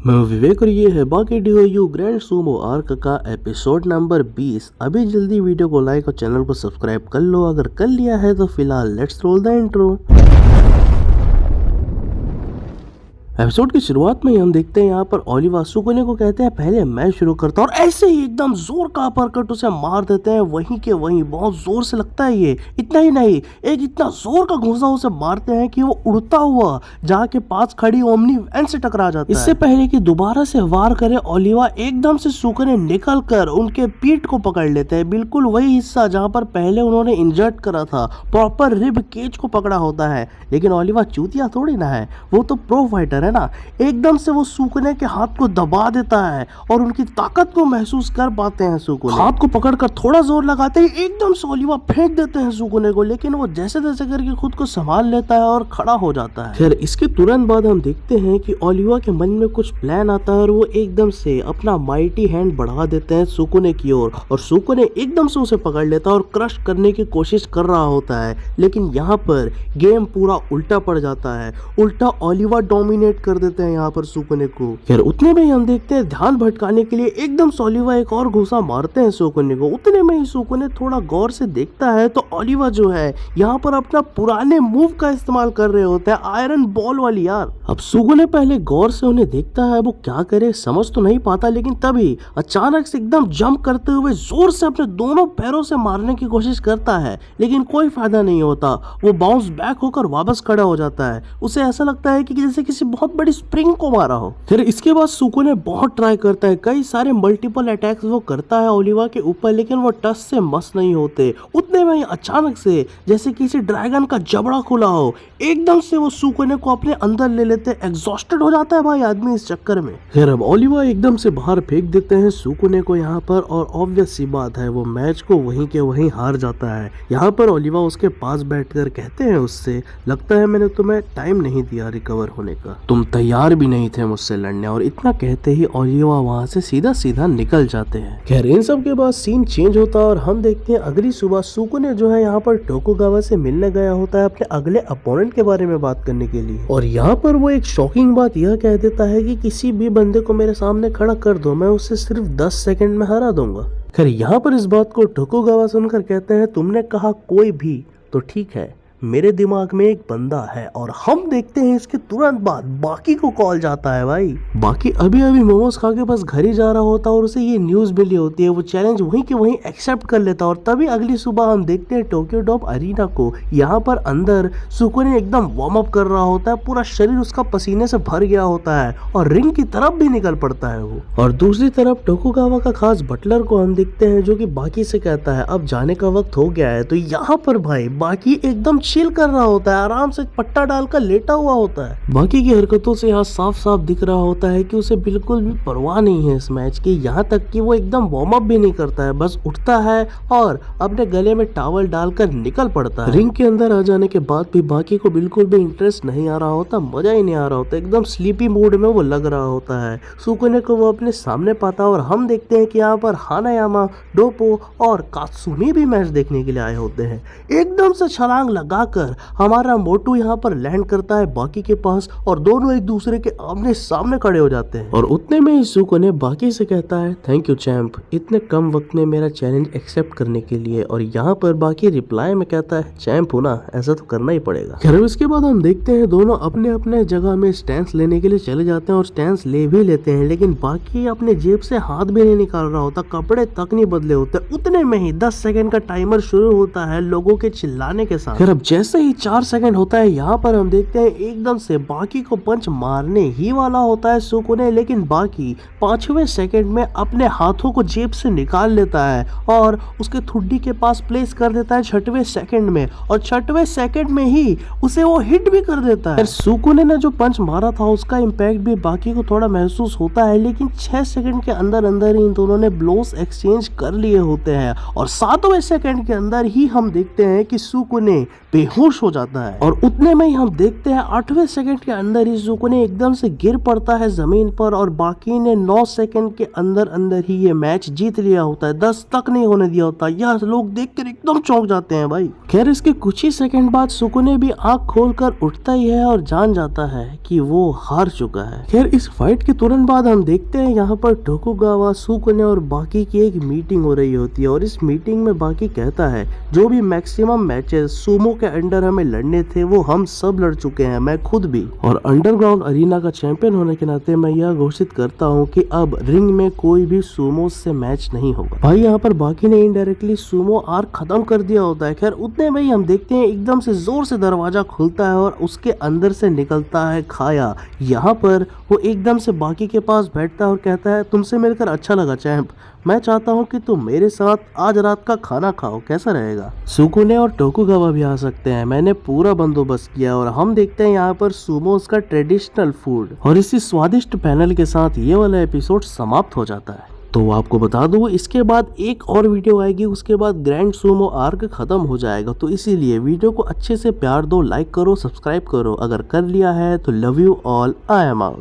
मैं विवेक और ये है बाकी डीओयू ग्रैंड सूमो आर्क का एपिसोड नंबर 20। अभी जल्दी वीडियो को लाइक और चैनल को सब्सक्राइब कर लो अगर कर लिया है तो फिलहाल let's roll the intro. Episode की शुरुआत में ही हम देखते हैं यहाँ पर ओलिवा सुकुने को कहते हैं पहले मैं शुरू करता हूँ और ऐसे ही एकदम जोर का अपरकट उसे मार देते हैं वहीं के वहीं। बहुत जोर से लगता है ये। इतना ही नहीं, एक इतना जोर का घूंसा उसे मारते हैं कि वो उड़ता हुआ जाके पास खड़ी ओमनी वैन से टकरा जाता है। इससे पहले कि दोबारा से वार करे ओलिवा एकदम से सुकुने निकल कर उनके पीठ को पकड़ लेते हैं। बिल्कुल वही हिस्सा जहाँ पर पहले उन्होंने इंजर्ड करा था, प्रॉपर रिब केज को पकड़ा होता है। लेकिन ओलिवा चूतिया थोड़ी ना है, वो तो प्रो फाइटर है ना। एकदम से वो सुकुने के हाथ को दबा देता है और उनकी ताकत को महसूस कर पाते हैं। सुकुने हाथ को पकड़कर थोड़ा जोर लगाते ही एकदम से ओलिवा फेंक देते हैं सुकुने को, लेकिन वो जैसे तैसे करके खुद को संभाल लेता है और खड़ा हो जाता है। फिर इसके तुरंत बाद हम देखते हैं कि ओलिवा के मन में कुछ प्लान आता है और वो एकदम से अपना माइटी हैंड बढ़ा देते हैं सुकुने की ओर और सुकुने एकदम से उसे पकड़ लेता है और क्रश करने की कोशिश कर रहा होता है। लेकिन यहाँ पर गेम पूरा उल्टा पड़ जाता है। उल्टा ओलिवा डोमिनेट कर देते हैं यहाँ पर सुकुने को। फिर उतने में ही हम देखते हैं ध्यान भटकाने के लिए एकदम से ओलिवा एक और घुसा मारते हैं सुकुने को। उतने में ही सुकुने थोड़ा गौर से देखता है तो ओलिवा जो है यहाँ पर अपना पुराने मूव का इस्तेमाल कर रहे होते हैं, आयरन बॉल वाली यार। अब सुकुने पहले गौर से उन्हें देखता है, वो क्या करे समझ तो नहीं पाता, लेकिन तभी अचानक से एकदम जंप करते हुए जोर से अपने दोनों पैरों से मारने की कोशिश करता है, लेकिन कोई फायदा नहीं होता। वो बाउंस बैक होकर वापस खड़ा हो जाता है। उसे ऐसा लगता है कि जैसे किसी बहुत बड़ी स्प्रिंग को मारा हो। फिर इसके बाद सुकुने बहुत ट्राई करता है, कई सारे मल्टीपल अटैक्स वो करता है ओलिवा के ऊपर, लेकिन वो टच से मस नहीं होते। उतने में ही अचानक से जैसे किसी ड्रैगन का जबड़ा खुला हो, एकदम से वो सुकुने को अपने अंदर ले लेते। एग्जॉस्टेड हो जाता है भाई आदमी इस चक्कर में। फिर अब ओलिवा एकदम से बाहर फेंक देते हैं सुकुने को यहाँ पर, और ऑब्वियस सी बात है वो मैच को वहीं के वहीं हार जाता है। यहाँ पर ओलिवा उसके पास बैठकर कहते हैं उससे, लगता है मैंने तुम्हें टाइम नहीं दिया रिकवर होने का, तुम तैयार भी नहीं थे मुझसे लड़ने। और इतना कहते ही ओलिवा वहां से सीधा सीधा निकल जाते हैं। खैर इन सब के बाद सीन चेंज होता है और हम देखते हैं अगली सुबह सुकुने जो है यहाँ पर टोकुगावा से मिलने गया होता है अपने अगले अपोनेंट के बारे में बात करने के लिए। और यहाँ पर वो एक शॉकिंग बात यह कह देता है कि किसी भी बंदे को मेरे सामने खड़ा कर दो, मैं उससे सिर्फ 10 सेकंड में हरा दूंगा। खैर यहाँ पर इस बात को टोकुगावा सुनकर कहते हैं, तुमने कहा कोई भी, तो ठीक है, मेरे दिमाग में एक बंदा है। और हम देखते हैं इसके तुरंत बाद बाकी को कॉल जाता है भाई। बाकी अभी अभी मोमोज खा के बस घर ही जा रहा होता है और उसे ये न्यूज मिली होती है। वो चैलेंज वहीं के वहीं एक्सेप्ट कर लेता है और तभी अगली सुबह हम देखते हैं टोक्यो डॉम अरीना को। यहाँ पर अंदर सुकुने एकदम वार्म अप कर रहा होता है, पूरा शरीर उसका पसीने से भर गया होता है और रिंग की तरफ भी निकल पड़ता है वो। और दूसरी तरफ टोकुगावा का खास बटलर को हम देखते हैं जो कि बाकी से कहता है अब जाने का वक्त हो गया है। तो यहाँ पर भाई बाकी एकदम चिल कर रहा होता है, आराम से पट्टा डालकर लेटा हुआ होता है। बाकी की हरकतों से यहाँ साफ साफ दिख रहा होता है कि उसे बिल्कुल भी परवाह नहीं है इस मैच की। यहाँ तक कि वो एकदम वार्म अप भी नहीं करता है, बस उठता है और अपने गले में टॉवल डालकर निकल पड़ता है। रिंग के अंदर आ जाने के बाद भी बाकी को बिल्कुल भी इंटरेस्ट नहीं आ रहा होता, मजा ही नहीं आ रहा होता, एकदम स्लीपी मूड में वो लग रहा होता है। सुकुने को वो अपने सामने पाता और हम देखते हैं कि यहाँ पर हानायामा, डोपो और कात्सुमी भी मैच देखने के लिए आए होते हैं। एकदम से छलांग लगाकर हमारा मोटू यहाँ पर लैंड करता है बाकी के पास और दोनों एक दूसरे के आमने सामने खड़े हो जाते हैं। और उतने में ही सुकुने बाकी से कहता है, थैंक यू चैंप, इतने कम वक्त में मेरा चैलेंज एक्सेप्ट करने के लिए। और यहाँ पर बाकी रिप्लाई में कहता है, चैंप हो ना, ऐसा तो करना ही पड़ेगा। खैर इसके बाद हम देखते हैं दोनों अपने अपने जगह में स्टैंस लेने के लिए चले जाते हैं और स्टैंस ले भी लेते हैं, लेकिन बाकी अपने जेब से हाथ भी नहीं निकाल रहा होता, कपड़े तक नहीं बदले होते। उतने में ही 10 सेकंड का टाइमर शुरू होता है लोगों के चिल्लाने के साथ। फिर अब जैसे ही 4 सेकंड होता है यहाँ पर हम देखते हैं एकदम से बाकी को पंच मारने ही वाला होता है सुकुने, लेकिन बाकी 5वें सेकंड में अपने हाथों को जेब से निकाल लेता है और उसके ठुड्डी के पास प्लेस कर देता है 6वें सेकंड में, और 6वें सेकंड में ही उसे वो हिट भी कर देता है। सुकुने ने जो पंच मारा था उसका इम्पैक्ट भी बाकी को थोड़ा महसूस होता है, लेकिन 6 सेकंड के अंदर अंदर ही इन दोनों ने ब्लोस एक्सचेंज कर लिए होते हैं और 7वें सेकंड के अंदर ही हम देखते हैं कि सुकुने बेहोश हो जाता है और उतने में ही हम देखते हैं 8वें सेकंड के अंदर ही सुकुने एकदम से गिर पड़ता है जमीन पर और बाकी ने 9 सेकंड के अंदर अंदर ही ये मैच जीत लिया होता है। 10 तक नहीं होने दिया होता। यह लोग देखकर एकदम चौंक जाते हैं भाई। खैर इसके कुछ ही सेकंड बाद सुकुने भी आंख खोलकर उठता ही है और जान जाता है कि वो हार चुका है। खैर इस फाइट के तुरंत बाद हम देखते हैं यहाँ पर टोकुगावा, सुकुने और बाकी की एक मीटिंग हो रही होती है और इस मीटिंग में बाकी कहता है जो भी मैक्सिमम मैचेस सुमो के अंडर हमें लड़ने थे वो हम सब लड़ चुके हैं, मैं खुद भी। और अंडरग्राउंड अरीना का चैंपियन होने के नाते मैं यह घोषित करता हूँ कि अब रिंग में कोई भी सुमो से मैच नहीं होगा। भाई यहाँ पर बाकी ने इनडायरेक्टली सुमो आर्क खत्म कर दिया होता है। खैर उतने में ही हम देखते हैं एकदम से जोर से दरवाजा खुलता है और उसके अंदर से निकलता है खाया। यहाँ पर वो एकदम से बाकी के पास बैठता है और कहता है तुमसे मिलकर अच्छा लगा चैंप, मैं चाहता हूँ कि तुम मेरे साथ आज रात का खाना खाओ, कैसा रहेगा। सुकुने और टोकुगावा भी आ सकते हैं, मैंने पूरा बंदोबस्त किया। और हम देखते हैं यहाँ पर सुमोस का ट्रेडिशनल फूड और इसी स्वादिष्ट पैनल के साथ ये वाला एपिसोड समाप्त हो जाता है। तो आपको बता दूं इसके बाद एक और वीडियो आएगी, उसके बाद ग्रैंड सुमो आर्क खत्म हो जाएगा। तो इसीलिए वीडियो को अच्छे से प्यार दो, लाइक करो, सब्सक्राइब करो। अगर कर लिया है तो love you all, I am out.